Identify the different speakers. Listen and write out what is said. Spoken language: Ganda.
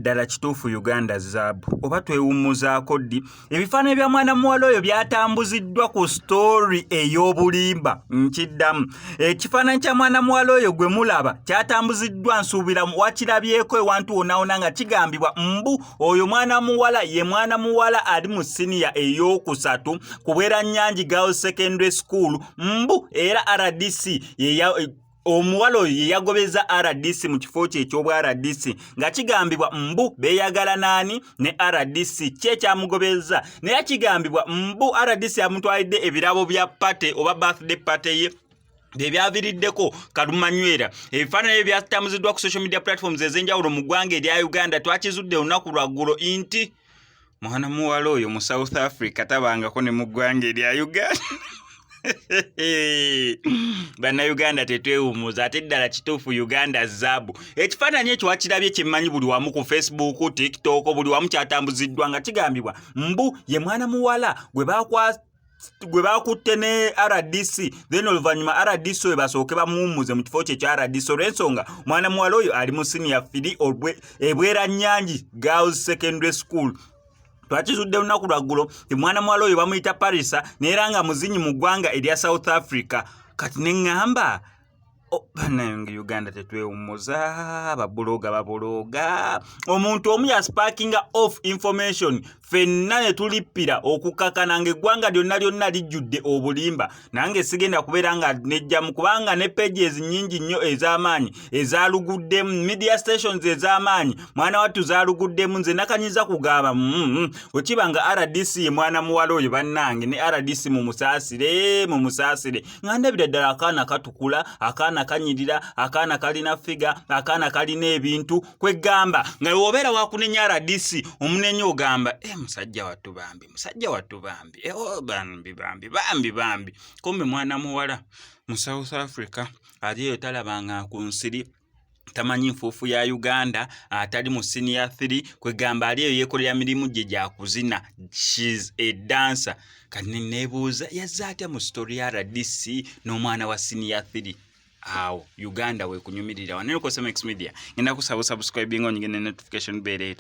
Speaker 1: ddala kituufu Uganda zaabu oba twewummuzaako ddi ebifaananyi bya mwana muwala oyo byatambuziddwa ku story ey'obulimba nkiddamu ekifaananyi kya mwana muwala oyo gwe mulaba kyatambuziddwa nsuubira wakirabyeko ewantu wonna nga kigambibwa mbu oyo mwana muwala ye mwana muwala ali mu siniya ey'okusatu ku Bweranyangi Girls Secondary School mbu era RDC omuwala oyo yeyagobeza RDC mu kifo kye eky'obwa RDC nga kigambibwa mbu beeyagala naani ne RDC kyekyamugobeza naye kigambibwa mbu RDC amutwalidde ebirabo bya pate oba birthday party ye byaviriddeko kalumanywera ebifaananyi byatambuziddwa ku social media platforms ez'enjawulo mu ggwanga erya Uganda twakizudde olunaku lwaggulo nti mwana muwala oyo mu South Africa tabangako ne mu ggwanga erya Uganda Bannayuganda tetwewummuza ate ddala kituufu Uganda zaabu ekifaananyi ekyo wakirabye kyemmanyi buli wamu ku Facebook, TikTok buli wamu kyatambuziddwa nga kigambibwa mbu ye mwana muwala gwe bakutte ne RDC then oluvannyuma RDC oyo basooke bamuwummuze mu kifo kye kya RDC olw'ensonga mwana muwala oyo ali mu senior 3 Bweranyangi Girls Secondary School twakizudde lunaku lwaggulo mwana muwala oyo bamuyita Parisa neera nga muzinyi mu ggwanga erya South Africa kati neŋŋamba bannayonge Uganda tetwewummuza babuloga omuntu omu yasparkinga off information fenna ne tulippira okukakana ng'eggwanga lyonna lijjudde obulimba nange sigenda kubeera nga nejjamu kubanga ne pages nnyingi nnyo ez'amaanyi ezaaluguddemu media stations ez'amaanyi mwana wattu zaaluguddemu nze nakanyiza kugamba wekiba nga RDC ye mwana muwala oyo bannange ne RDC mumusaasire nga ndabira ddala akaana katukula akaana kanyirira akaana kalina figa akaana kalina ebintu kwegamba nga obeera wakunenya RDC omunenye ogamba musajja wattu bambi bambi kumbe mwana muwala mu South Africa aliyo talabanga ku nsiri tamanyi nfuufu ya Uganda atali mu senior 3 kwegamba aliyo yeekolera mirimu gye gya kuzina she's a dancer kati nebuuza yazza atya mu story ya RDC n'omwana wa senior 3 awo Uganda we kunyumirira wanene ko Max Media ngenda kusaba subscribing onyige ne notification bell